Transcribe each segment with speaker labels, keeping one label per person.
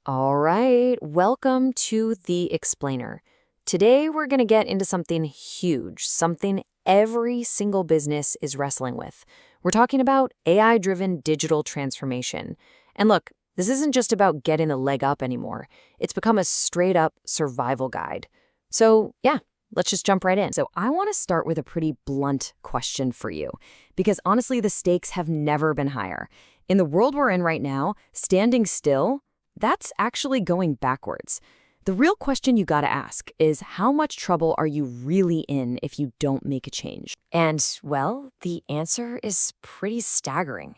Speaker 1: All right, welcome to The Explainer. Today we're going to get into something huge, something every single business is wrestling with. We're talking about AI-driven digital transformation. And look, this isn't just about getting a leg up anymore. It's become a straight-up survival guide. So, yeah, let's just jump right in. So I want to start with a pretty blunt question for you, because honestly, the stakes have never been higher. In the world we're in right now, standing still, that's actually going backwards. The real question you gotta ask is, how much trouble are you really in if you don't make a change? And, well, the answer is pretty staggering.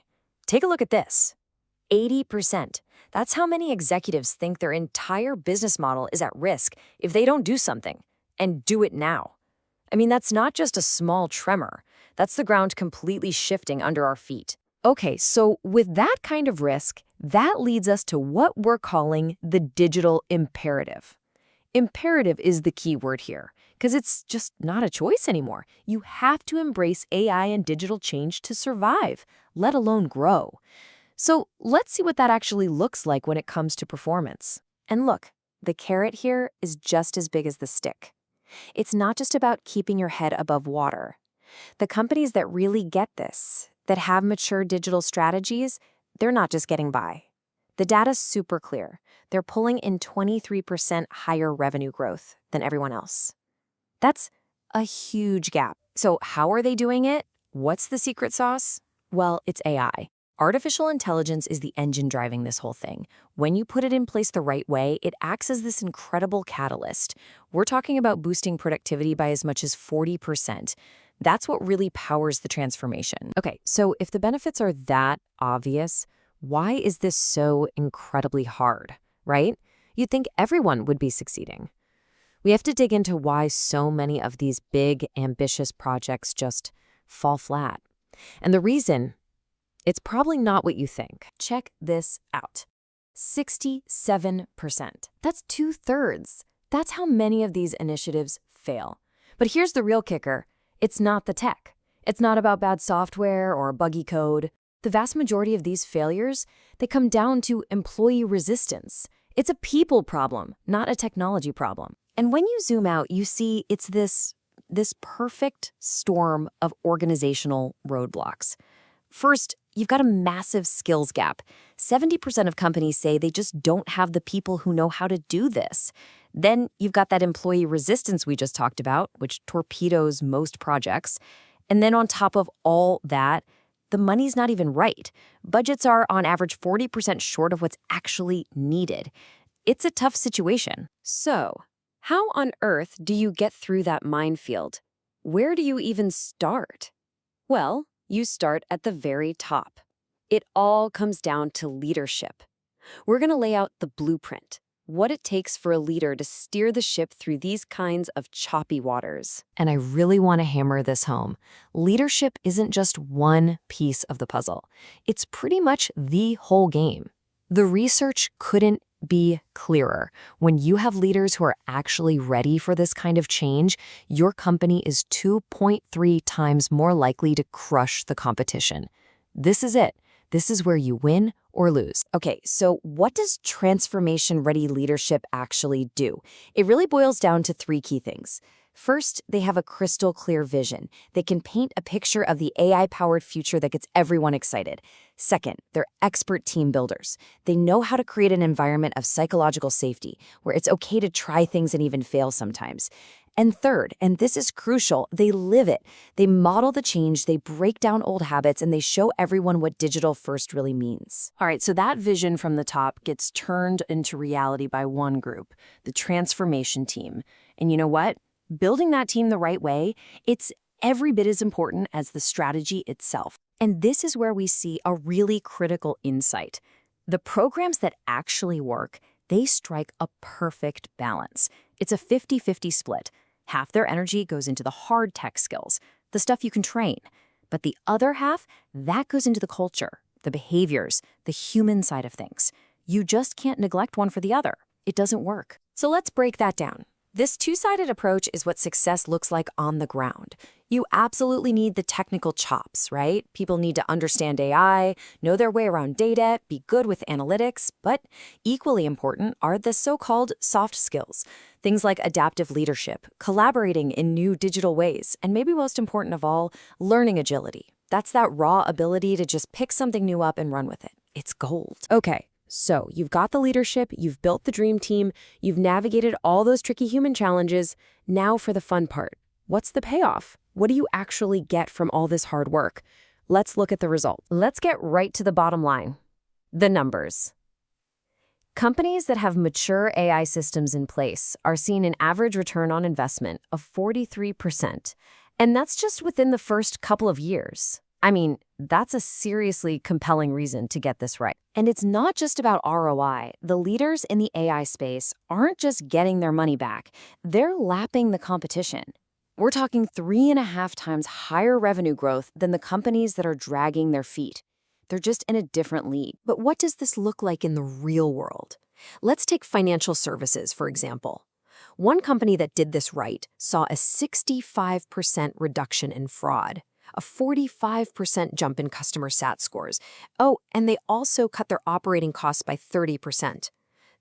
Speaker 1: Take a look at this. 80%. That's how many executives think their entire business model is at risk if they don't do something, and do it now. I mean, that's not just a small tremor. That's the ground completely shifting under our feet. Okay, so with that kind of risk, that leads us to what we're calling the digital imperative. Imperative is the key word here, because it's just not a choice anymore. You have to embrace AI and digital change to survive, let alone grow. So let's see what that actually looks like when it comes to performance. And look, the carrot here is just as big as the stick. It's not just about keeping your head above water. The companies that really get this, that have mature digital strategies, they're not just getting by. The data's super clear. They're pulling in 23% higher revenue growth than everyone else. That's a huge gap. So how are they doing it? What's the secret sauce? Well, it's AI. Artificial intelligence is the engine driving this whole thing. When you put it in place the right way, it acts as this incredible catalyst. We're talking about boosting productivity by as much as 40%. That's what really powers the transformation. Okay, so if the benefits are that obvious, why is this so incredibly hard, right? You'd think everyone would be succeeding. We have to dig into why so many of these big, ambitious projects just fall flat. And the reason, it's probably not what you think. Check this out. 67%. That's 2/3. That's how many of these initiatives fail. But here's the real kicker. It's not the tech. It's not about bad software or buggy code. The vast majority of these failures, they come down to employee resistance. It's a people problem, not a technology problem. And when you zoom out, you see it's this perfect storm of organizational roadblocks. First, you've got a massive skills gap. 70% of companies say they just don't have the people who know how to do this. Then you've got that employee resistance we just talked about, which torpedoes most projects. And then on top of all that, the money's not even right. Budgets are on average 40% short of what's actually needed. It's a tough situation. So, how on earth do you get through that minefield? Where do you even start? Well, you start at the very top. It all comes down to leadership. We're going to lay out the blueprint, what it takes for a leader to steer the ship through these kinds of choppy waters. And I really want to hammer this home. Leadership isn't just one piece of the puzzle. It's pretty much the whole game. The research couldn't be clearer. When you have leaders who are actually ready for this kind of change, your company is 2.3 times more likely to crush the competition. This is it. This is where you win or lose. Okay, so what does transformation-ready leadership actually do? It really boils down to 3 key things. First, they have a crystal clear vision. They can paint a picture of the AI-powered future that gets everyone excited. Second, they're expert team builders. They know how to create an environment of psychological safety, where it's okay to try things and even fail sometimes. And third, and this is crucial, they live it. They model the change, they break down old habits, and they show everyone what digital first really means. All right, so that vision from the top gets turned into reality by one group, the transformation team. And you know what? Building that team the right way, it's every bit as important as the strategy itself. And this is where we see a really critical insight. The programs that actually work, they strike a perfect balance. It's a 50-50 split. Half their energy goes into the hard tech skills, the stuff you can train. But the other half, that goes into the culture, the behaviors, the human side of things. You just can't neglect one for the other. It doesn't work. So let's break that down. This two-sided approach is what success looks like on the ground. You absolutely need the technical chops, right? People need to understand AI, know their way around data, be good with analytics, but equally important are the so-called soft skills. Things like adaptive leadership, collaborating in new digital ways, and maybe most important of all, learning agility. That's that raw ability to just pick something new up and run with it. It's gold. Okay. So you've got the leadership, you've built the dream team, you've navigated all those tricky human challenges. Now for the fun part. What's the payoff? What do you actually get from all this hard work? Let's look at the result. Let's get right to the bottom line. The numbers. Companies that have mature AI systems in place are seeing an average return on investment of 43%. And that's just within the first couple of years. I mean, that's a seriously compelling reason to get this right. And it's not just about ROI. The leaders in the AI space aren't just getting their money back, they're lapping the competition. We're talking 3.5 times higher revenue growth than the companies that are dragging their feet. They're just in a different league. But what does this look like in the real world? Let's take financial services, for example. One company that did this right saw a 65% reduction in fraud, a 45% jump in customer SAT scores. Oh, and they also cut their operating costs by 30%.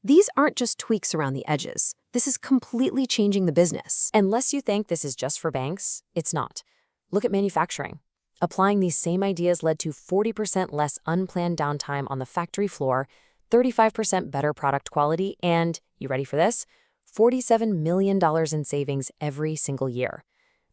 Speaker 1: These aren't just tweaks around the edges. This is completely changing the business. Unless you think this is just for banks, it's not. Look at manufacturing. Applying these same ideas led to 40% less unplanned downtime on the factory floor, 35% better product quality, and, you ready for this? $47 million in savings every single year.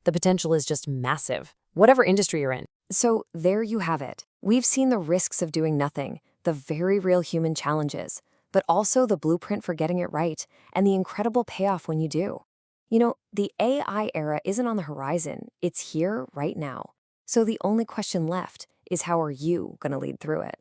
Speaker 1: The potential is just massive, whatever industry you're in. So there you have it. We've seen the risks of doing nothing, the very real human challenges, but also the blueprint for getting it right and the incredible payoff when you do. You know, the AI era isn't on the horizon. It's here right now. So the only question left is, how are you going to lead through it?